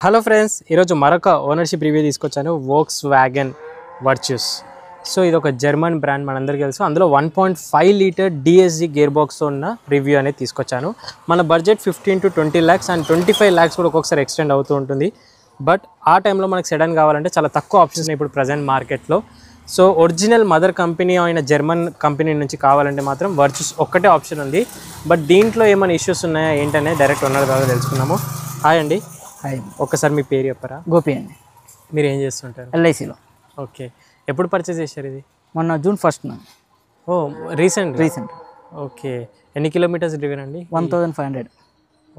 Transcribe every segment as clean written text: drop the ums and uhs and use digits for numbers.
Hello friends, ఈరోజు మరొక ownership review తీసుకొచ్చాను. Volkswagen virtues. సో ఇది ఒక జర్మన్ బ్రాండ్, మనందరికీ తెలుసు. అందులో 1.5 లీటర్ డిఎస్జి గేర్ బాక్స్తో ఉన్న రివ్యూ అనేది తీసుకొచ్చాను. మన budget 15 to 20 lakhs and 25 lakhs కూడా ఒక్కొక్కసారి ఎక్స్టెండ్ అవుతూ ఉంటుంది. బట్ ఆ టైంలో మనకు సెడాన్ కావాలంటే చాలా తక్కువ ఆప్షన్స్ ఇప్పుడు ప్రజెంట్ మార్కెట్లో. సో ఒరిజినల్ మదర్ కంపెనీ అయిన జర్మన్ కంపెనీ నుంచి కావాలంటే మాత్రం వర్చ్యూస్ ఒక్కటే ఆప్షన్ ఉంది. బట్ దీంట్లో ఏమైనా ఇష్యూస్ ఉన్నాయా ఏంటనే డైరెక్ట్ ఓనర్ ద్వారా తెలుసుకున్నాము. హాయ్ అండి. హాయ్, ఒక్కసారి మీ పేరు చెప్పరా? గోపి అండి. మీరు ఏం చేస్తుంటారు? ఎల్ఐసిలో. ఓకే, ఎప్పుడు పర్చేస్ చేశారు ఇది? మొన్న June 1st. ఓ, రీసెంట్. ఓకే, ఎన్ని కిలోమీటర్స్ డ్రివెన్ అండి? 1500.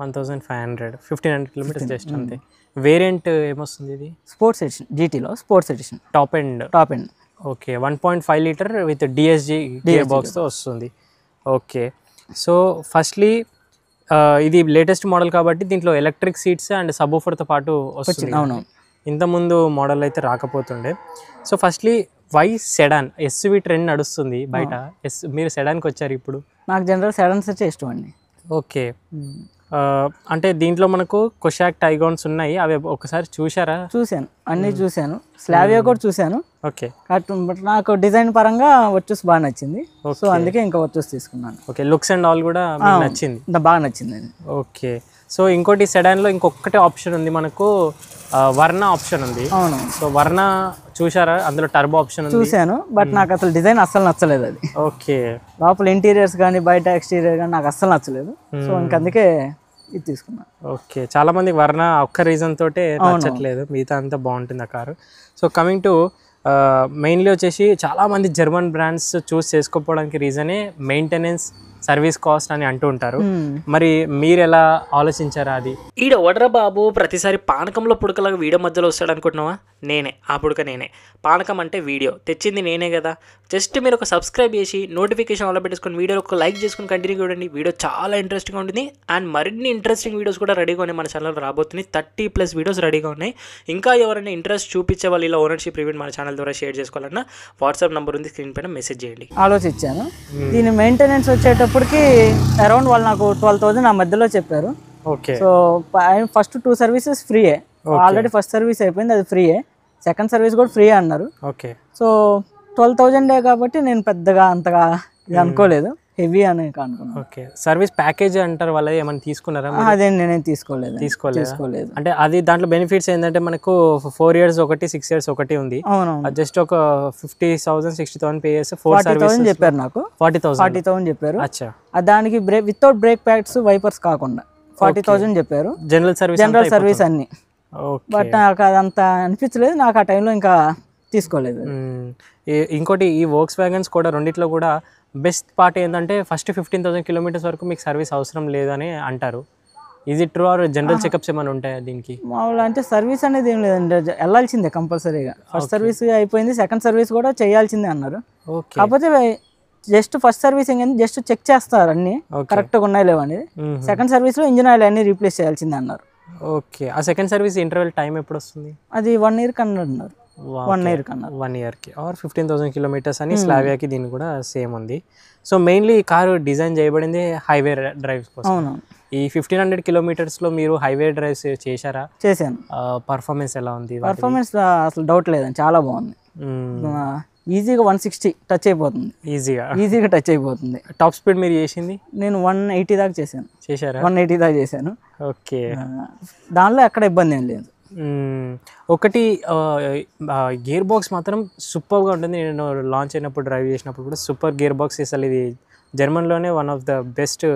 1500 కిలోమీటర్స్ జస్ట్ అంతే. వేరియంట్ ఏమొస్తుంది ఇది? స్పోర్ట్స్ ఎడిషన్, జీటీలో sports edition, top end. Okay, 1.5 litre with DSG gear బాక్స్తో వస్తుంది. ఓకే, సో ఫస్ట్లీ ఇది లేటెస్ట్ మోడల్ కాబట్టి దీంట్లో ఎలక్ట్రిక్ సీట్స్ అండ్ సబ్వూఫర్తో పాటు వస్తుంది. అవును, ఇంతకుముందు మోడల్ అయితే రాకపోతుండే. So firstly why sedan? SUV trend నడుస్తుంది బయట, మీరు సెడాన్కి వచ్చారు ఇప్పుడు. నాకు జనరల్ సెడాన్స్ వచ్చే ఇష్టం అండి. ఓకే, అంటే దీంట్లో మనకు కొషాక్ టైగాన్స్ ఉన్నాయి, అవి ఒకసారి చూసారా? చూశాను, అన్నీ చూశాను. స్లావియా కూడా చూశాను. ఓకే, బట్ నాకు డిజైన్ పరంగా వచ్చేసి బాగా నచ్చింది. సో అందుకే ఇంకా వచ్చేసి తీసుకున్నాను. ఓకే, లుక్స్ అండ్ ఆల్ కూడా నచ్చింది, బాగా నచ్చింది. ఓకే, సో ఇంకోటి సెడాన్లో ఇంకొకటే ఆప్షన్ ఉంది మనకు, వర్ణ ఆప్షన్ ఉంది. అవును, సో వర్ణ చూసారా? అందులో టర్బో ఆప్షన్ ఉంది. చూశాను, బట్ నాకు అసలు డిజైన్ అస్సలు నచ్చలేదు. అది ఓకే, లోపల ఇంటీరియర్స్ కానీ బయట ఎక్స్టీరియర్ కానీ నాకు అస్సలు నచ్చలేదు. సో ఇంక అందుకే ఇది తీసుకున్నాను. ఓకే, చాలా మంది వర్ణ ఒక్క రీజన్ తోటే నచ్చట్లేదు, మిగతా అంతా బాగుంటుంది ఆ car. So coming to mainly వచ్చేసి చాలామంది జర్మన్ బ్రాండ్స్ చూస్ చేసుకోకపోవడానికి రీజనే మెయింటెనెన్స్, సర్వీస్ కాస్ట్ అని అంటూ ఉంటారు. మరి మీరు ఎలా ఆలోచించారా అది? ఈడ వడ్ర బాబు ప్రతిసారి పానకంలో పుడకలాగా వీడియో మధ్యలో వస్తాడు అనుకుంటున్నావా? నేనే ఆ పుడక, నేనే. పానకం అంటే వీడియో తెచ్చింది నేనే కదా. జస్ట్ మీరు ఒక సబ్స్క్రైబ్ చేసి నోటిఫికేషన్ ఆల్ పెట్టేసుకొని వీడియో ఒక లైక్ చేసుకుని కంటిన్యూ చూడండి. వీడియో చాలా ఇంట్రెస్టింగ్గా ఉంటుంది అండ్ మరిన్ని ఇంట్రెస్టింగ్ వీడియోస్ కూడా రెడీగా ఉన్నాయి. మన ఛానల్ రాబోతున్నాయి, 30+ వీడియోస్ రెడీగా ఉన్నాయి. ఇంకా ఎవరైనా ఇంట్రెస్ట్ చూపించే వాళ్ళు ఇలా ఓనర్షిప్ రివ్యూ మన ఛానల్ ద్వారా షేర్ చేసుకోవాలన్నా వాట్సాప్ నెంబర్ ఉంది, స్క్రీన్ పైన మెసేజ్ చేయండి. ఆలోచించాను. దీని మెయింటెనెన్స్ వచ్చేటప్పటికి అరౌండ్ వాళ్ళు నాకు 12,000 ఆ మధ్యలో చెప్పారు. ఓకే, సో ఫస్ట్ 2 సర్వీసెస్ ఫ్రీయే. ఆల్రెడీ ఫస్ట్ సర్వీస్ అయిపోయింది, అది ఫ్రీయే. సెకండ్ సర్వీస్ కూడా ఫ్రీ అన్నారు. ఓకే, సో 12,000 కాబట్టి నేను పెద్దగా అంతగా ఇది అనుకోలేదు, హెవీ అని అనుకున్నాను. ఓకే, సర్వీస్ ప్యాకేజ్ అంటారు, వాళ్ళది ఏమైనా తీసుకున్నారా? అదే నేనేం తీసుకోలేదు. అంటే అది దాంట్లో బెనిఫిట్స్ ఏంటంటే మనకు 4 years ఒకటి, 6 years ఒకటి ఉంది. అవునవును, జస్ట్ ఒక 50,000 60,000 పే చేస్తే 40,000 చెప్పారు నాకు. 40,000 చెప్పారు. అచ్చా, దానికి వితౌట్ బ్రేక్ ప్యాడ్స్, వైపర్స్ కాకుండా 40,000 చెప్పారు. జనరల్ సర్వీస్ అన్ని. బట్ నాకు అదంతా అనిపించలేదు, నాకు ఆ టైంలో ఇంకా తీసుకోలేదు. ఇంకోటి ఈ వోక్స్వ్యాగన్స్ కూడా రెండిట్లో కూడా బెస్ట్ పార్ట్ ఏంటంటే ఫస్ట్ 15,000 kilometers వరకు మీకు సర్వీస్ అవసరం లేదని అంటారు. Is it true or general checkups ఏమైనా ఉంటాయా దీనికి? మామూలు అంటే సర్వీస్ అనేది ఏం లేదండి, వెళ్ళాల్సిందే కంపల్సరీగా. ఫస్ట్ సర్వీస్ అయిపోయింది, సెకండ్ సర్వీస్ కూడా చేయాల్సిందే అన్నారు. కాకపోతే జస్ట్ ఫస్ట్ సర్వీసింగ్ అనేది జస్ట్ చెక్ చేస్తారు అన్ని కరెక్ట్గా ఉన్నాయి లేవని. సెకండ్ సర్వీస్లో ఇంజిన్ ఆయిల్ అన్ని రీప్లేస్ చేయాల్సిందే అన్నారు. ఓకే, ఆ సెకండ్ సర్వీస్ ఇంటర్వెల్ టైం ఎప్పుడు వస్తుంది? అది 1 year కన్నా అన్నారు. 1 year కన్నా, 1 yearకి ఆర్ 15,000 kilometers అని స్లావియాకి దీన్ని కూడా సేమ్ ఉంది. సో మెయిన్లీ ఈ కారు డిజైన్ చేయబడింది హైవే డ్రైవ్స్ కోసం. అవును, ఈ 1500 kilometersలో మీరు హైవే డ్రైవ్స్ చేశారా? చేశాను. పర్ఫార్మెన్స్ ఎలా ఉంది? పర్ఫార్మెన్స్ అసలు డౌట్ లేదండి, చాలా బాగుంది. ఈజీగా 160 టచ్ అయిపోతుంది, ఈజీగా టచ్ అయిపోతుంది. టాప్ స్పీడ్ మీరు చేసింది? నేను 180 దాకా చేశారా? 180 దాకా చేశాను. ఓకే, దానిలో ఎక్కడ ఇబ్బంది ఏం లేదు. ఒకటి గేర్ బాక్స్ మాత్రం సూపర్గా ఉంటుంది. నేను లాంచ్ అయినప్పుడు డ్రైవ్ చేసినప్పుడు కూడా సూపర్ గేర్ బాక్స్. అసలు ఇది జర్మన్లోనే one of the best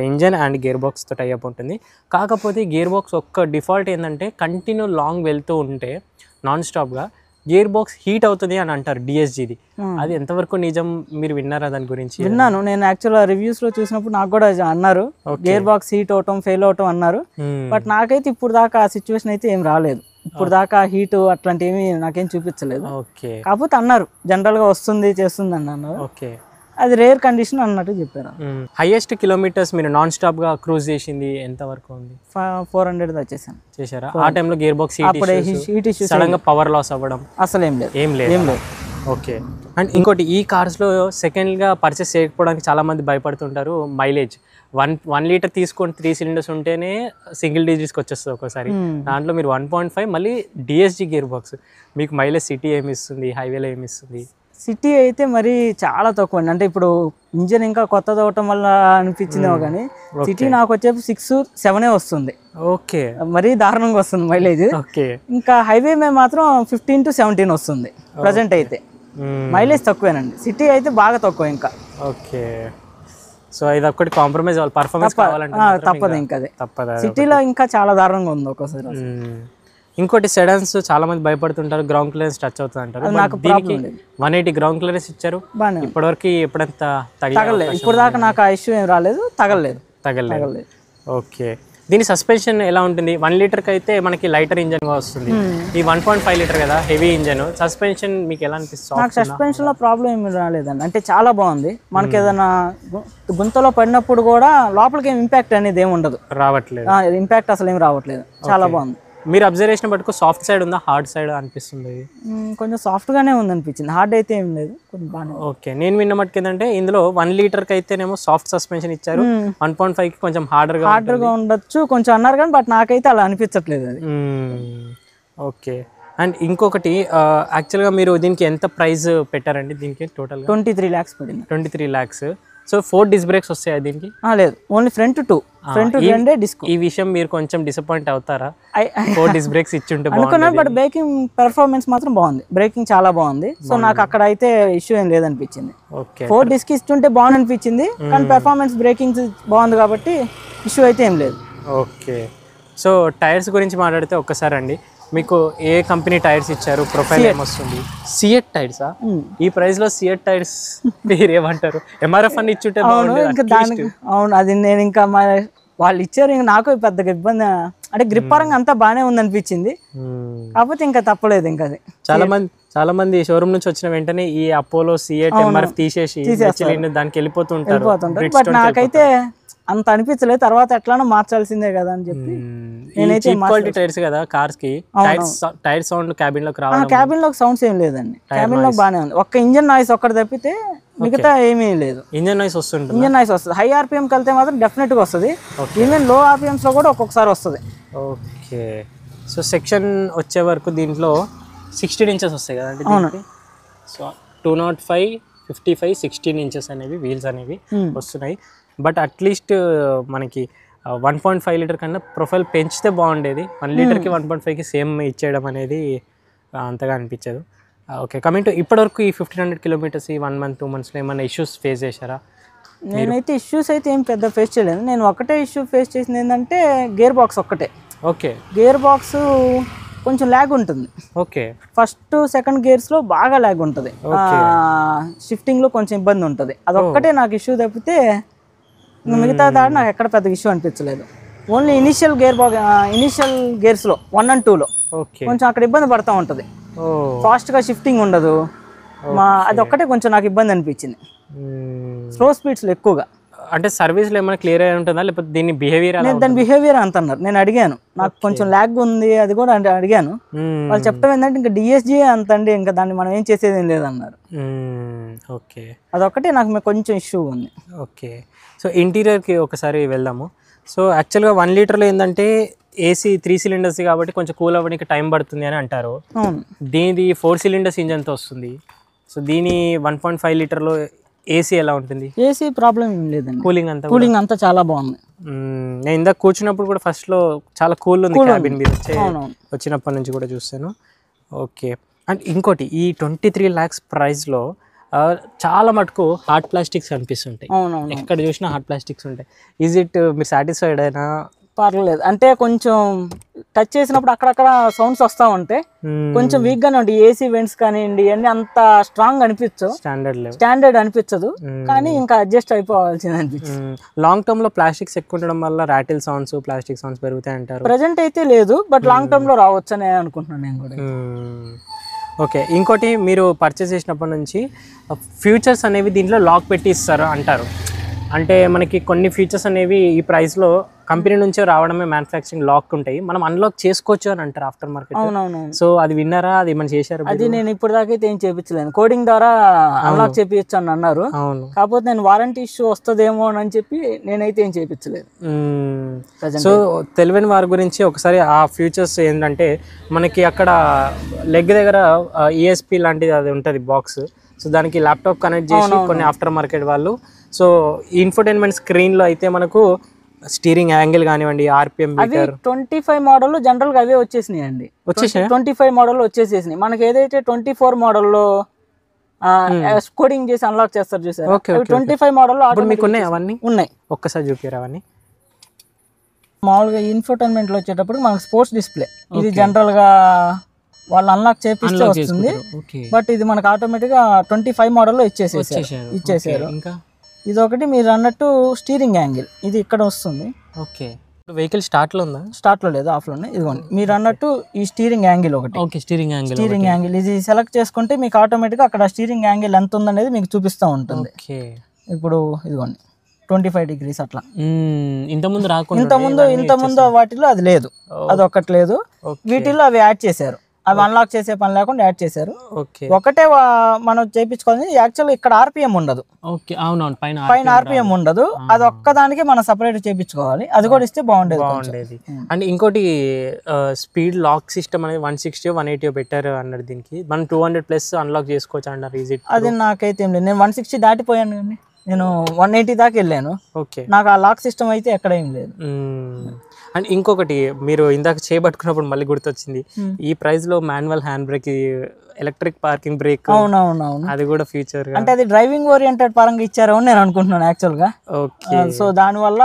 engine and gear బాక్స్తో టైఅప్ ఉంటుంది. కాకపోతే గేర్ బాక్స్ ఒక్క డిఫాల్ట్ ఏంటంటే కంటిన్యూ లాంగ్ వెళ్తూ ఉంటే నాన్ స్టాప్గా గేర్ బాక్స్ హీట్ అవుతుంది అని అంటారు డిఎస్జిది. అది ఎంతవరకు నిజం, మీరు విన్నారా దాని గురించి? విన్నాను, నేను యాక్చువల్గా రివ్యూస్లో చూసినప్పుడు నాకు కూడా అన్నారు గేర్ బాక్స్ హీట్ అవటం, ఫెయిల్ అవటం అన్నారు. బట్ నాకైతే ఇప్పుడు దాకా ఆ సిచ్యువేషన్ అయితే ఏం రాలేదు. ఇప్పుడు దాకా హీట్ అట్లాంటివి నాకేం చూపించలేదు. కాకపోతే అన్నారు జనరల్గా వస్తుంది, చేస్తుంది అన్నారు. ఓకే, అది రేర్ కండిషన్ అన్నట్టు చెప్పారు. హైయెస్ట్ కిలోమీటర్స్ మీరు నాన్ స్టాప్ గా క్రూజ్ చేసింది ఎంత వరకు ఉంది? 400 దాకా చేశారా? ఆ టైంలో gear box heat issues, sudden గా పవర్ లాస్ అవ్వడం అసలు ఏం లేదు. ఓకే. అండ్ ఇంకోటి ఈ కార్స్లో సెకండ్గా పర్చేస్ చేయకపోవడానికి చాలామంది భయపడుతుంటారు. మైలేజ్ 1 లీటర్ తీసుకొని 3 సిలిండర్స్ ఉంటేనే సింగిల్ డిజిట్స్కి వచ్చేస్తుంది ఒక్కోసారి. దాంట్లో మీరు 1.5 మళ్ళీ డిఎస్జి గేర్ బాక్స్, మీకు మైలేజ్ సిటీ ఏమి ఇస్తుంది, హైవేలో ఏమి ఇస్తుంది? సిటీ అయితే మరి చాలా తక్కువ అండి. అంటే ఇప్పుడు ఇంజన్ ఇంకా కొత్తది అవటం వల్ల అనిపించిందేమో కానీ సిటీ నాకు వచ్చేసి 6-7 వస్తుంది. ఓకే, మరీ దారుణంగా వస్తుంది మైలేజ్. ఓకే. ఇంకా హైవే మీద మాత్రం 15-17 వస్తుంది ప్రజెంట్ అయితే. మైలేజ్ తక్కువేనండి. సిటీ అయితే బాగా తక్కువ ఇంకా. ఓకే, సో ఇది ఒక్కటి కాంప్రమైజ్ అవ్వాలి, పర్ఫార్మెన్స్ కావాలంటే తప్పదు ఇంకా. అదే తప్పదా? సిటీలో ఇంకా చాలా దారుణంగా ఉంది ఒక్కోసారి. ఇంకోటి సెడాన్స్ చాలా మంది భయపడుతుంటారు, గ్రౌండ్ క్లియరెన్స్ టచ్ అవుతుంది అంటారు. దీనికి 180 గ్రౌండ్ క్లియరెన్స్ ఇచ్చారు. ఇప్పటివరకు ఎప్పుడంత తగలలేదు, ఇప్పుడు దాకా నాకు ఆ ఇష్యూ ఏం రాలేదు, తగలలేదు. ఓకే. దీని సస్పెన్షన్ ఎలా ఉంటుంది? 1 లీటర్కి అయితే మనకి లైటర్ ఇంజన్ వస్తుంది, ఈ 1.5 లీటర్ కదా హెవీ ఇంజన్. సస్పెన్షన్ మీకు ఎలా అనిపిస్తుంది? నాకు సస్పెన్షన్ లో ప్రాబ్లం ఏమి రాలేదండి. అంటే చాలా బాగుంది. మనకి ఏదైనా గుంతలో పడినప్పుడు కూడా లోపలికి ఏం ఇంపాక్ట్ అనేది ఏమి ఉండదు, రావట్లేదు. ఇంపాక్ట్ అసలు ఏం రావట్లేదు, చాలా బాగుంది. మీరు అబ్జర్వేషన్ పట్టుకో సాఫ్ట్ సైడ్ ఉందా, హార్డ్ సైడ్ అనిపిస్తుంది? కొంచెం సాఫ్ట్ గానే ఉంది అనిపించింది, హార్డ్ అయితే ఏం లేదు, కొంచెం బాగానే. ఓకే, నేను విన్న మట్టుకు ఏంటంటే ఇందులో 1 లీటర్కి అయితేనేమో సాఫ్ట్ సస్పెన్షన్ ఇచ్చారు, 1.5కి కొంచెం హార్డర్గా ఉండొచ్చు కొంచెం అన్నారు కానీ, బట్ నాకైతే అలా అనిపించట్లేదు అది. ఓకే. అండ్ ఇంకొకటి యాక్చువల్గా మీరు దీనికి ఎంత ప్రైస్ పెట్టారండి? దీనికి టోటల్ 23 lakhs పడింది. 23 lakhs. సో 4 డిస్క్ బ్రేక్స్ వస్తాయా దీనికి? లేదు, ఓన్లీ ఫ్రంట్ 2 డిస్క్. ఈ విషయం మీరు కొంచెం డిసప్పాయింట్ అవుతారా? 4 డిస్క్ బ్రేక్స్ ఇచ్చుంటే అనుకున్నాను, బట్ బ్రేకింగ్ పెర్ఫార్మెన్స్ మాత్రం బాగుంది, బ్రేకింగ్ చాలా బాగుంది. సో నాకు అక్కడ అయితే ఇష్యూ ఏం లేదనిపించింది. 4 డిస్క్ ఇస్తుంటే బాగుంది అనిపించింది, కానీ పెర్ఫార్మెన్స్ బ్రేకింగ్ బాగుంది కాబట్టి ఇష్యూ అయితే ఏం లేదు. ఓకే. సో టైర్స్ గురించి మాట్లాడితే ఒక్కసారి అండి, మీకు ఏ కంపెనీ టైర్స్ ఇచ్చారు, ప్రొఫైల్ ఏమొస్తుంది? సిఎట్ టైర్సా? ఈ ప్రైస్ లో సిఎట్ టైర్స్ మీరు ఏమంటారు? ఎంఆర్ఎఫ్ అని ఇచ్చుంటే ఇంకా దానికి. అవును, అది నేను ఇంకా వాళ్ళు ఇచ్చారు, ఇంకా నాకు పెద్దగా ఇబ్బంది. అంటే గ్రిప్ పరంగా అంతా బాగానే ఉంది అనిపించింది, కాకపోతే ఇంకా తప్పలేదు. ఇంకా అది చాలా మంది షోరూమ్ నుంచి వచ్చిన వెంటనే ఈ అపోలో సిఎట్ ఎంఆర్ఎఫ్ తీసేసి దానికి వెళ్ళిపోతుంటారు. బట్ నాకైతే అంత అనిపించలేదు, తర్వాత ఎట్లానో మార్చాల్సిందే కదా అని చెప్పి నేనైతే. క్వాలిటీ టైర్స్ కదా కార్స్ కి, టైర్ సౌండ్ క్యాబిన్ లోకి రావాలి. క్యాబిన్ లో సౌండ్స్ ఏం లేదండి, క్యాబిన్ లో బాగానే ఉంది. ఒక్క ఇంజన్ నాయిస్ ఒక్కటి తప్పితే మిగతా ఏమీ లేదు. ఇంజన్ నాయిస్ వస్తుంది, ఇంజన్ నాయిస్ వస్తుంది. హై ఆర్పిఎం వెళ్తే మాత్రం డెఫినెట్ గా వస్తుంది, ఈవెన్ లో ఆర్పిఎంస్ లో కూడా ఒక్కొక్కసారి వస్తుంది. ఓకే. సో సెక్షన్ వచ్చే వరకు దీంట్లో 16 inches వస్తాయి కదండి దీనికి. సో 205, 55, 16 inches అనేవి వీల్స్ అనేవి వస్తున్నాయి. బట్ అట్లీస్ట్ మనకి 1.5 లీటర్ కన్నా ప్రొఫైల్ పెంచితే బాగుండేది. 1 లీటర్కి 1.5కి సేమ్ ఇచ్చేయడం అనేది అంతగా అనిపించదు. ఓకే, కమింగ్ టు ఇప్పటివరకు ఈ 1500 kilometers ఈ 1 month 2 monthsలో ఏమైనా ఇష్యూస్ ఫేస్ చేశారా? నేనైతే ఇష్యూస్ అయితే ఏం పెద్ద ఫేస్ చేయలేదు. నేను ఒకటే ఇష్యూ ఫేస్ చేసింది ఏంటంటే గేర్ బాక్స్ ఒక్కటే. ఓకే, గేర్ బాక్స్ కొంచెం ల్యాగ్ ఉంటుంది. ఓకే, ఫస్ట్ సెకండ్ గేర్స్లో బాగా ల్యాగ్ ఉంటుంది, షిఫ్టింగ్లో కొంచెం ఇబ్బంది ఉంటుంది. అదొక్కటే నాకు ఇష్యూ తప్పితే మిగతా దాడి నాకు ఎక్కడ పెద్ద ఇష్యూ అనిపించలేదు. ఓన్లీ ఇనిషియల్ గేర్స్లో 1 and 2లో కొంచెం అక్కడ ఇబ్బంది పడతా ఉంటుంది, ఫాస్ట్గా షిఫ్టింగ్ ఉండదు. అదొక్కటే కొంచెం నాకు ఇబ్బంది అనిపించింది, స్లో స్పీడ్స్లో ఎక్కువగా. అంటే సర్వీస్లో ఏమైనా క్లియర్ అయి ఉంటుందా, లేకపోతే దీని బిహేవియర్? దాని బిహేవియర్ అంటున్నారు. నేను అడిగాను, నాకు కొంచెం ల్యాగ్ ఉంది అది కూడా అంటే అడిగాను. వాళ్ళు చెప్పడం ఏంటంటే ఇంకా డిఎస్జీ అంత అండి, ఇంకా దాన్ని మనం ఏం చేసేది ఏం లేదన్నారు. ఓకే, అదొక్కటే నాకు కొంచెం ఇష్యూ ఉంది. ఓకే. సో ఇంటీరియర్కి ఒకసారి వెళ్దాము. సో యాక్చువల్గా 1 లీటర్లో ఏంటంటే ఏసీ 3 cylinders కాబట్టి కొంచెం కూల్ అవ్వడానికి టైం పడుతుంది అని అంటారు. దీనిది 4 cylinders ఇంజన్తో వస్తుంది. సో దీని 1.5 లీటర్లో ఏసీ ఎలా ఉంటుంది? ఏసీ ప్రాబ్లం ఏం లేదండి, కూలింగ్ అంతా చాలా బాగుంది. నేను ఇందాక కూర్చున్నప్పుడు కూడా ఫస్ట్లో చాలా కూల్ ఉంది క్యాబిన్ మీద, వచ్చినప్పటి నుంచి కూడా చూస్తాను. ఓకే. అండ్ ఇంకోటి ఈ 23 lakhs ప్రైస్లో చాలా మటుకు హార్డ్ ప్లాస్టిక్స్ కనిపిస్తుంటాయి, ఎక్కడ చూసినా హార్డ్ ప్లాస్టిక్స్ ఉంటాయి. ఈజ్ ఇట్ మీరు సాటిస్ఫైడ్ అయినా? పర్లేదు, అంటే కొంచెం టచ్ చేసినప్పుడు అక్కడక్కడ సౌండ్స్ వస్తూ ఉంటాయి, కొంచెం వీక్ గానే ఉంటాయి. ఏసీ వెంట్స్ కానివ్వండి ఇవన్నీ అంత స్ట్రాంగ్ అనిపించవు, స్టాండర్డ్ అనిపించదు, కానీ ఇంకా అడ్జస్ట్ అయిపోవాల్సింది అనిపించింది. లాంగ్ టర్మ్ లో ప్లాస్టిక్స్ ఎక్కువ ఉండడం వల్ల రాటిల్ సౌండ్స్, ప్లాస్టిక్ సౌండ్స్ పెరుగుతాయి అంటారు. ప్రెజెంట్ అయితే లేదు, బట్ లాంగ్ టర్మ్ లో రావచ్చు అని అనుకుంటున్నాను నేను కూడా. ఓకే. ఇంకోటి మీరు పర్చేస్ చేసినప్పటి నుంచి ఫ్యూచర్స్ అనేవి దీంట్లో లాక్ పెట్టి ఇస్తారు అంటారు. అంటే మనకి కొన్ని ఫీచర్స్ అనేవి ఈ ప్రైస్లో కంపెనీ నుంచే రావడమే మ్యానుఫ్యాక్చరింగ్ లాక్ ఉంటాయి, మనం అన్లాక్ చేసుకోవచ్చు అని అంటారు ఆఫ్టర్ మార్కెట్. అవునవును. సో అది విన్నారా, అది ఏమైనా చేశారు? అది నేను ఇప్పుడు దాకా అయితే ఏం చేయించలేను, కోడింగ్ ద్వారా అన్లాక్ చేయించు అని అన్నారు. అవును. కాకపోతే నేను వారంటీ ఇష్యూ వస్తుందేమో అని చెప్పి నేనైతే ఏం చేయించలేదు. సో తెలియని వారి గురించి ఒకసారి ఆ ఫీచర్స్ ఏంటంటే మనకి అక్కడ లెగ్ దగ్గర ఈఎస్పి లాంటిది అది ఉంటుంది బాక్స్. సో దానికి ల్యాప్టాప్ కనెక్ట్ చేసి కొన్ని ఆఫ్టర్ మార్కెట్ వాళ్ళు, సో ఇన్ఫోటైన్మెంట్ స్క్రీన్లో అయితే మనకు స్టీరింగ్ యాంగిల్ కానివ్వండి, ఆర్పిఎం మీటర్ 25 మోడల్లో జనరల్గా అవే వచ్చేసినాయి అండి. 25 మోడల్లో వచ్చేసేసినాయి. మనకి ఏదైతే 24 మోడల్లో కోడింగ్ చేసి అన్లాక్ చేస్తారు చూసారు, 25 మోడల్లో మీకు ఉన్నాయి అవన్నీ? ఉన్నాయి. ఒక్కసారి చూపిరా అవన్నీ. మామూలుగా ఇన్ఫోటైన్మెంట్లో వచ్చేటప్పుడు మనకు స్పోర్ట్స్ డిస్ప్లే, ఇది జనరల్గా వాళ్ళు అన్లాక్ చేపిస్తే వస్తుంది. బట్ ఇది మనకు ఆటోమేటిక్గా 25 మోడల్లో ఇచ్చేసారు. ఇంకా ఇది ఒకటి మీరు అన్నట్టు స్టీరింగ్ యాంగిల్ ఇది ఇక్కడ వస్తుంది. ఓకే. వెహికల్ స్టార్ట్లో ఉందా? స్టార్ట్లో లేదు, ఆఫ్లోనే. ఇదిగోండి మీరు అన్నట్టు ఈ స్టీరింగ్ యాంగిల్ ఒకటి. ఓకే, స్టీరింగ్ యాంగిల్ ఇది సెలెక్ట్ చేసుకుంటే మీకు ఆటోమేటిక్గా అక్కడ స్టీరింగ్ యాంగిల్ ఎంత ఉందనేది మీకు చూపిస్తూ ఉంటుంది. ఇప్పుడు ఇదిగోండి 25 degrees అట్లా. ఇంతకుముందు వాటిలో అది లేదు, అది ఒక్కటి లేదు. వీటిల్లో అవి యాడ్ చేశారు, అవి అన్లాక్ చేసే పని లేకుండా యాడ్ చేశారు. ఒకటే మనం చేయించుకోవాలి. యాక్చువల్ ఇక్కడ ఆర్పిఎం ఉండదు, పైన ఆర్పిఎం ఉండదు, అది ఒక్కదానికి మనం సపరేట్ చేయించుకోవాలి. అది కూడా ఇస్తే బాగుండేది. అండ్ ఇంకోటి స్పీడ్ లాక్ సిస్టమ్ అనేది 160 180 పెట్టారు అన్నారు. దీనికి మనం 200+ అన్లాక్ చేసుకోవచ్చు అన్నారు. అది నాకైతే ఏం లేదు, నేను 160 దాటిపోయాను కానీ నేను 180 దాకా వెళ్ళాను. ఓకే. నాకు ఆ లాక్ సిస్టమ్ అయితే ఎక్కడ ఏం లేదు. అండ్ ఇంకొకటి మీరు ఇందాక చేయబట్టుకున్నప్పుడు మళ్ళీ గుర్తొచ్చింది, ఈ ప్రైస్ లో manual hand brake, electric parking break, అవునవునవును, అది కూడా ఫీచర్. అంటే అది డ్రైవింగ్ ఓరియంటెడ్ పరంగా ఇచ్చారు అని నేను అనుకుంటున్నాను యాక్చువల్ గా. ఓకే. సో దానివల్ల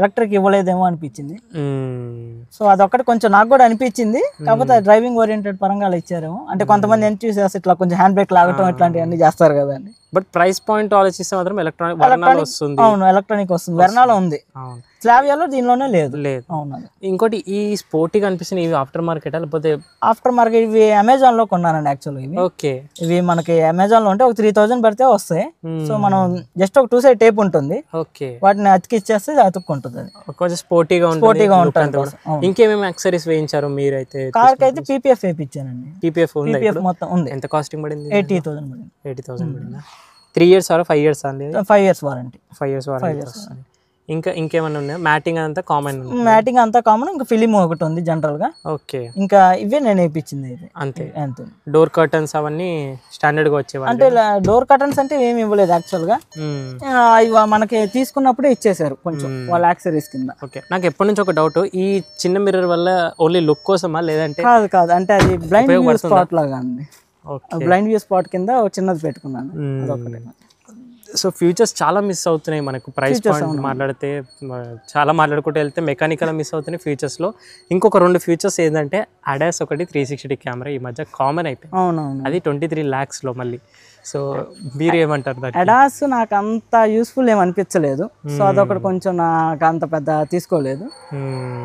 ఎలక్ట్రిక్ ఇవ్వలేదేమో అనిపించింది. సో అదొక్కటి కొంచెం నాకు కూడా అనిపించింది. కాకపోతే డ్రైవింగ్ ఓరియంటెడ్ పరంగా అలా ఇచ్చారేమో. అంటే కొంతమంది ఎంట్యూసియాస్ ఇట్లా కొంచెం హ్యాండ్ బ్రేక్ లాగటం ఇట్లాంటివన్నీ చేస్తారు కదండి. బట్ ప్రైస్ పాయింట్ ఆలోచిస్తే మాత్రం ఎలక్ట్రానిక్ వస్తుంది. అవును, ఎలక్ట్రానిక్ వస్తుంది. వెర్నాలో ఉంది, స్లావియాలో దీనిలోనే లేదు. అవును. ఇంకోటి ఈ స్పోర్టీగా అనిపిస్తుంది, ఇవి ఆఫ్టర్ మార్కెట్ లేకపోతే? ఆఫ్టర్ మార్కెట్ ఇవి అమెజాన్ లో కొన్నానండి యాక్చువల్గా. ఇవి ఓకే. ఇవి మనకి అమెజాన్ లో ఉంటే ఒక 3000 పెడితే వస్తాయి. సో మనం జస్ట్ ఒక 2 సైడ్ టేప్ ఉంటుంది, ఓకే, వాటిని అతికిచ్చేస్తే అతుక్కుంటుంది. అది కొంచెం స్పోర్టీగా ఉంటుంది. ఇంకేమేమి యాక్సెసరీస్ వేయించారు మీరైతే? కార్ కి అయితే పీపీఎఫ్ వేయించానండి. పీపీఎఫ్ మొత్తం ఉంది. ఎంత కాస్టింగ్ పడింది? 80,000 పడింది. 80,000 పడిందా? 3 years or 5 years అండి? 5 years వారంటీ. 5 years warranty. ఇంకేమన్నా ఉన్నాయా? మ్యాటింగ్ అంతా కామన్? మ్యాటింగ్ అంతా కామన్. ఇంకా ఫిలిం ఒకటి ఉంది జనరల్ గా. ఓకే. ఇంకా ఇవే నేను వేయించింది అయితే. అంతే. డోర్ కర్టన్స్ అవన్నీ స్టాండర్డ్ గా వచ్చేవి? అంటే డోర్ కర్టన్స్ అంటే ఏమి ఇవ్వలేదు యాక్చువల్ గా, మనకి తీసుకున్నప్పుడే ఇచ్చేసారు కొంచెం వాళ్ళ యాక్సెసరీస్ కింద. ఓకే. నాకు ఎప్పటి నుంచి ఒక డౌట్, ఈ చిన్న మిర్రర్ వల్ల ఓన్లీ లుక్ కోసమా లేదంటే? కాదు, అంటే అది బ్లైండ్ వ్యూ స్పాట్ లాగా అండి. బ్లైండ్ వ్యూ స్పాట్ కింద చిన్నది పెట్టుకున్నాను. సో ఫ్యూచర్స్ చాలా మిస్ అవుతున్నాయి మనకు. ప్రైస్ పాయింట్ మాట్లాడితే చాలా మాట్లాడుకుంటూ వెళ్తే మెకానికల్ మిస్ అవుతున్నాయి ఫీచర్స్లో. ఇంకొక 2 ఫీచర్స్ ఏంటంటే ADAS ఒకటి, 360 కెమెరా ఈ మధ్య కామన్ అయిపోయింది. అవునవును. అది 23 lakhsలో మళ్ళీ. సో మీరు ఏమంటారు? ADAS నాకు అంత యూస్ఫుల్ ఏమి అనిపించలేదు. సో అదొకటి కొంచెం నాకు అంత పెద్ద తీసుకోలేదు.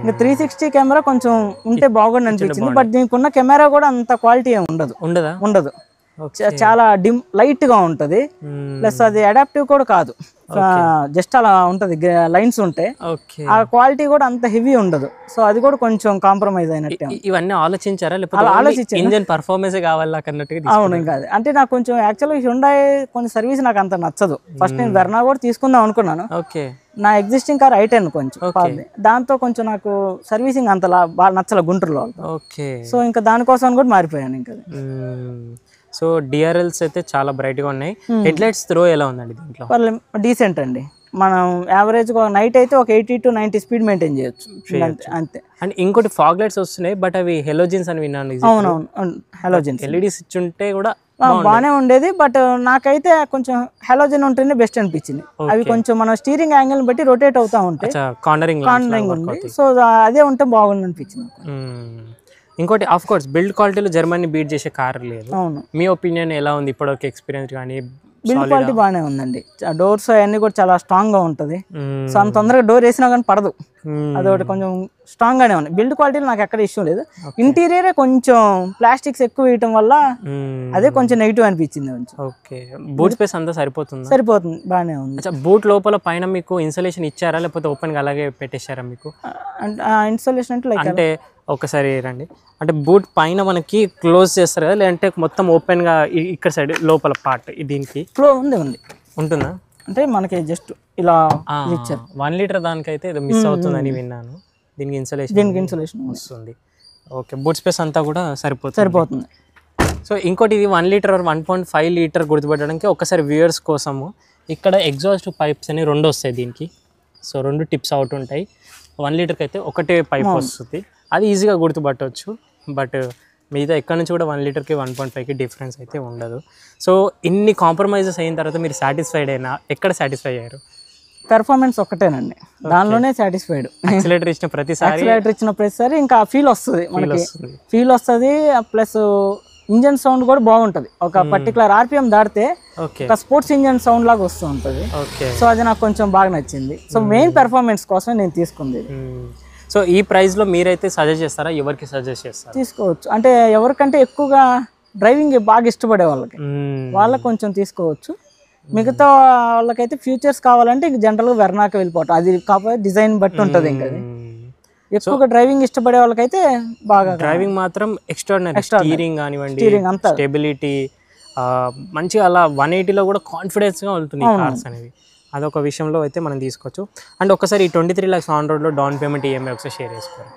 ఇంకా 360 కెమెరా కొంచెం ఉంటే బాగుండి అనిపించింది. బట్ దీనికి ఉన్న కెమెరా కూడా అంత క్వాలిటీ ఏమి ఉండదు. చాలా డిమ్ లైట్ గా ఉంటది. ప్లస్ అది అడాప్టివ్ కూడా కాదు, జస్ట్ అలా ఉంటది, లైన్స్ ఉంటాయి. ఆ క్వాలిటీ కూడా అంత హెవీ ఉండదు. సో అది కూడా కొంచెం కాంప్రమైజ్ అయినట్టు. ఇవన్నీ ఆలోచించారా లేకపోతే ఇంజిన్ పర్ఫార్మెన్స్ కావాలా అన్నట్టుగా? అవును, ఇంకా అంటే నాకు కొంచెం యాక్చువల్గా హ్యుండాయ్ కొన్ని సర్వీస్ నాకు అంత నచ్చదు. ఫస్ట్ నేను వెర్నా కూడా తీసుకుందాం అనుకున్నాను. ఓకే. నా ఎగ్జిస్టింగ్ కార్ i10 కొంచెం దాంతో కొంచెం నాకు సర్వీసింగ్ అంత బాగా నచ్చల గుంటూరులో. ఓకే. సో ఇంకా దానికోసం కూడా మారిపోయాను ఇంకా. సో డిఆర్ఎల్స్ అయితే చాలా బ్రైట్ గా ఉన్నాయి. హెడ్ లైట్స్ త్రో ఎలా ఉందండి దీంట్లో? డీసెంట్ అండి. మనం యావరేజ్ నైట్ అయితే ఒక 80 to 90 స్పీడ్ మెయింటైన్ చేయొచ్చు అంతే. అండ్ ఇంకోటి ఫాగ్ లైట్స్ వస్తున్నాయి, బట్ అవి హెలోజిన్స్ అని విన్నాను. అవునవును, హెలోజిన్స్. ఎల్ఈడీస్ ఇచ్చుంటే కూడా బాగానే ఉండేది. బట్ నాకైతే కొంచెం హెలోజన్ ఉంటేనే బెస్ట్ అనిపించింది. అవి కొంచెం మన స్టీరింగ్ యాంగిల్ బట్టి రొటేట్ అవుతా ఉంటాయి. కార్నరింగ్ ఉంది. సో అదే ఉంటే బాగుంది అనిపించింది. ఇంకోటి ఆఫ్ కోర్స్ బిల్డ్ క్వాలిటీలో జర్మనీ బీట్ చేసే కార్ లేదు. మీ ఒపీనియన్ ఎలా ఉంది ఇప్పటివరకు ఎక్స్పీరియన్స్ కానీ? బిల్డ్ క్వాలిటీ బాగానే ఉందండి. డోర్స్ అవన్నీ కూడా చాలా స్ట్రాంగ్ గా ఉంటది. సో అంత తొందరగా డోర్ వేసినా కానీ పడదు. అదొకటి కొంచెం స్ట్రాంగ్ గానే ఉంది. బిల్డ్ క్వాలిటీలో నాకు ఎక్కడ ఇష్యూ లేదు. ఇంటీరియరే కొంచెం ప్లాస్టిక్స్ ఎక్కువ వేయటం వల్ల అదే కొంచెం నెగిటివ్ అనిపించింది. ఓకే, బూట్ స్పేస్ అంతా సరిపోతుంది? సరిపోతుంది, బాగానే ఉంది. బూట్ లోపల పైన మీకు ఇన్సులేషన్ ఇచ్చారా లేకపోతే ఓపెన్ గా అలాగే పెట్టేశారా మీకు? ఇన్స్టాలేషన్ అంటే లైక్ అంటే ఒకసారి రండి, అంటే బూట్ పైన మనకి క్లోజ్ చేస్తారు కదా, లేదంటే మొత్తం ఓపెన్ గా ఇక్కడ సైడ్ లోపల పార్ట్ దీనికి ఫ్లో ఉంది ఉంటుందా? అంటే మనకి జస్ట్ ఇలా 1 లీటర్ దానికైతే ఏదో మిస్ అవుతుందని విన్నాను. దీనికి ఇన్సులేషన్ వస్తుంది. ఓకే, బూట్ స్పేస్ అంతా కూడా సరిపోతుంది. సో ఇంకోటి ఇది 1 లీటర్ 1.5 లీటర్ గుర్తుపెట్టడానికి ఒకసారి వ్యూయర్స్ కోసము ఇక్కడ ఎగ్జాస్ట్ పైప్స్ అని 2 వస్తాయి దీనికి. సో 2 టిప్స్ అవుట్ ఉంటాయి. 1 లీటర్కి అయితే ఒకటే పైప్ వస్తుంది, అది ఈజీగా గుర్తుపట్టవచ్చు. బట్ మిగతా ఎక్కడ నుంచి కూడా 1 లీటర్కి 1.5కి డిఫరెన్స్ అయితే ఉండదు. సో ఇన్ని కాంప్రమైజెస్ అయిన తర్వాత మీరు సాటిస్ఫైడ్ అయినా, ఎక్కడ సాటిస్ఫై అయ్యారు? పెర్ఫార్మెన్స్ ఒకటేనండి, దానిలోనే సాటిస్ఫైడ్. యాక్సిలరేటర్ ఇచ్చిన ప్రతిసారి ఇంకా ఫీల్ వస్తుంది, మనకి ఫీల్ వస్తుంది. ప్లస్ ఇంజన్ సౌండ్ కూడా బాగుంటుంది. ఒక పర్టికులర్ ఆర్పిఎం దాటితే ఒక స్పోర్ట్స్ ఇంజన్ సౌండ్ లాగా వస్తూ ఉంటుంది. సో అది నాకు కొంచెం బాగా నచ్చింది. సో మెయిన్ పెర్ఫార్మెన్స్ కోసమే నేను తీసుకుంది. సో ఈ ప్రైస్లో మీరైతే సజెస్ట్ చేస్తారా? ఎవరికి సజెస్ట్ చేస్తారా? తీసుకోవచ్చు, అంటే ఎవరికంటే ఎక్కువగా డ్రైవింగ్ బాగా ఇష్టపడే వాళ్ళకి కొంచెం తీసుకోవచ్చు. మిగతా వాళ్ళకైతే ఫ్యూచర్స్ కావాలంటే ఇంక జనరల్గా వెర్నాకి వెళ్ళిపోవటం, అది కాకపోతే డిజైన్ బట్టి ఉంటుంది. ఇంకా ఎక్కువగా డ్రైవింగ్ ఇష్టపడే వాళ్ళకైతే బాగా డ్రైవింగ్ మాత్రం ఎక్స్ట్రాడినరీ, స్టీరింగ్ కానివ్వండి, స్టెబిలిటీ మంచిగా అలా 180లో కూడా కాన్ఫిడెన్స్గా ఉంటుంది ఈ కార్స్ అనేవి. అదొక విషయంలో అయితే మనం తీసుకోవచ్చు. అండ్ ఒకసారి ఈ 23 lakhs ఆన్ రోడ్లో డౌన్ పేమెంట్ ఈఎంఐ ఒకసారి షేర్ చేసుకోవాలి.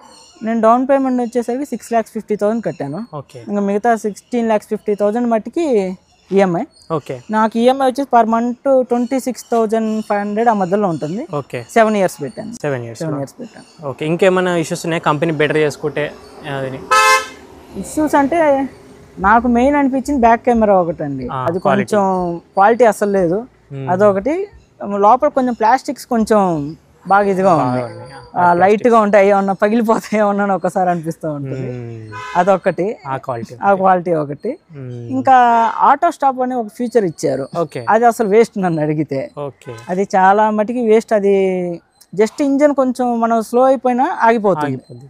నేను డౌన్ పేమెంట్ వచ్చేసరికి 6,50,000 కట్టాను. ఓకే, ఇంకా మిగతా 16,50,000 మట్టికి ఈఎంఐ. ఓకే, నాకు ఈఎంఐ వచ్చేసి పర్ మంత్ 26,500 ఆ మధ్యలో ఉంటుంది. ఓకే, 7 years పెట్టాను. 7 years పెట్టాను. ఓకే, ఇంకేమైనా ఇష్యూస్ ఉన్నాయి కంపెనీ బెటర్ చేసుకుంటే? ఇష్యూస్ అంటే నాకు మెయిన్ అనిపించింది బ్యాక్ కెమెరా ఒకటండి, అది కొంచెం క్వాలిటీ అసలు లేదు. అదొకటి. లోపల కొంచెం ప్లాస్టిక్స్ కొంచెం బాగా ఇదిగా ఉంది, లైట్ గా ఉంటాయి, ఏమన్నా పగిలిపోతాయి ఏమన్నా ఒకసారి అనిపిస్తూ ఉంటుంది. అదొకటి, ఆ క్వాలిటీ ఒకటి. ఇంకా ఆటో స్టాప్ అనే ఒక ఫీచర్ ఇచ్చారు, అది అసలు వేస్ట్ నన్ను అడిగితే. అది చాలా మటుకి వేస్ట్. అది జస్ట్ ఇంజన్ కొంచెం మనం స్లో అయిపోయినా ఆగిపోతుంది.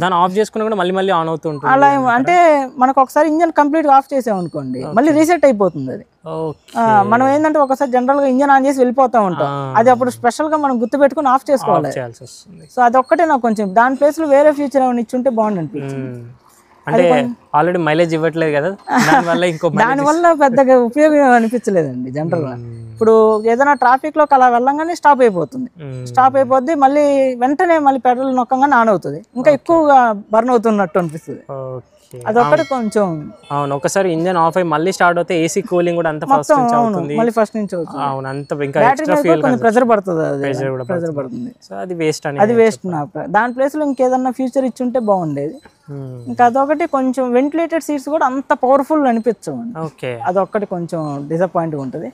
దాన్ని ఆఫ్ చేసుకున్నా కూడా మళ్ళీ ఆన్ అవుతూ ఉంటుంది. అలా అంటే మనకు ఒకసారి ఇంజన్ కంప్లీట్ గా ఆఫ్ చేసామనుకోండి, మళ్ళీ రీసెట్ అయిపోతుంది అది. మనం ఏంటంటే ఒకసారి జనరల్ గా ఇంజన్ ఆన్ చేసి వెళ్ళిపోతా ఉంటాం, అది అప్పుడు స్పెషల్ గా మనం గుర్తు పెట్టుకుని ఆఫ్ చేసుకోవాలి. సో అదొక్కటే నాకు కొంచెం, దాని ప్లేస్ లో వేరే ఫీచర్ ఏమైనా ఇచ్చుంటే బాగుంది అనిపించింది. అంటే ఆల్రెడీ మైలేజ్ ఇవ్వట్లేదు కదా, దానివల్ల పెద్దగా ఉపయోగం అనిపించలేదండి జనరల్ గా. ఇప్పుడు ఏదైనా ట్రాఫిక్ లోకి అలా వెళ్ళంగానే స్టాప్ అయిపోద్ది, మళ్ళీ వెంటనే మళ్ళీ పెట్రోల్ నొక్కంగానే ఆన్ అవుతుంది, ఇంకా ఎక్కువగా బర్న్ అవుతున్నట్టు అనిపిస్తుంది. అదొక్కటి కొంచెం. అవును, ఒకసారి ఇంజన్ ఆఫ్ అయ్యి మళ్ళీ స్టార్ట్ అవుతే ఏసీ కూలింగ్ కూడా అంత ఫస్ట్ నుంచి అవుతుంది, మళ్ళీ ఫస్ట్ నుంచి అవుతుంది. అవును, అంత ఇంకా ఎక్స్ట్రా ఫ్యూయల్ కొంచెం ప్రెజర్ పడుతుంది. సో అది వేస్ట్ నా దాని ప్లేస్ లో ఇంకేదన్నా ఫ్యూచర్ ఇచ్చుంటే బాగుండేది. ఇంకా అదొకటి కొంచెం వెంటిలేటెడ్ సీట్స్ కూడా అంత పవర్ఫుల్ అనిపించవు, అదొక్కటి కొంచెం డిసప్పాయింట్ ఉంటుంది.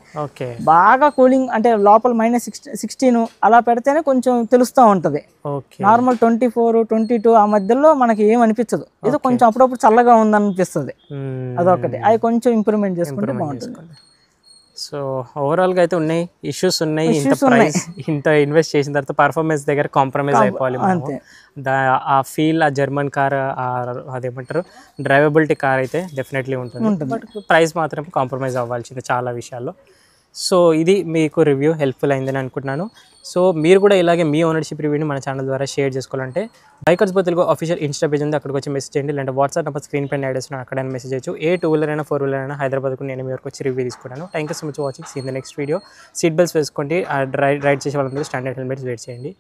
బాగా కూలింగ్ అంటే లోపల -16 అలా పెడితేనే కొంచెం తెలుస్తూ ఉంటది. నార్మల్ 24, 22 ఆ మధ్యలో మనకి ఏం అనిపించదు, ఏదో కొంచెం అప్పుడప్పుడు చల్లగా ఉందనిపిస్తుంది. అదొకటి, అవి కొంచెం ఇంప్రూవ్మెంట్ చేసుకుంటే బాగుంటుంది. సో ఓవరాల్గా అయితే ఇష్యూస్ ఉన్నాయి. ఇంత ఇన్వెస్ట్ చేసిన తర్వాత పర్ఫార్మెన్స్ దగ్గర కాంప్రమైజ్ అయిపోవాలి. ఆ ఫీల్, ఆ జర్మన్ కార్, అదేమంటారు డ్రైవబిలిటీ కార్ అయితే డెఫినెట్లీ ఉంటుంది. బట్ ప్రైస్ మాత్రం కాంప్రమైజ్ అవ్వాల్సింది చాలా విషయాల్లో. సో ఇది మీకు రివ్యూ హెల్ప్ఫుల్ అయిందని అనుకుంటున్నాను. సో మీరు కూడా ఇలాగే మీ ఓనర్షిప్ రివ్యూని మన ఛానల్ ద్వారా షేర్ చేసుకోవాలంటే బైకర్స్ బో తెలుగు ఆఫీషియల్ ఇన్స్టా పేజ్ ఉంది, అక్కడికి వచ్చి మెసేజ్ చేయండి. లేదంటే వాట్సాప్ నెంబర్ స్క్రీన్ పైన యాడ్ చేస్తున్నాను, అక్కడైనా మెసేజ్ చేయొచ్చు. ఏ 2-wheeler అయినా 4-wheeler అయినా హైదరాబాద్కు నేను మీ వరకు వచ్చి రివ్యూ తీసుకున్నాను. Thank you so much watching. See in the next video. Seat belts వేసుకోండి, రైడ్ చేసే వాళ్ళందరూ స్టాండర్డ్ హెల్మెట్స్ వేర్ చేయండి.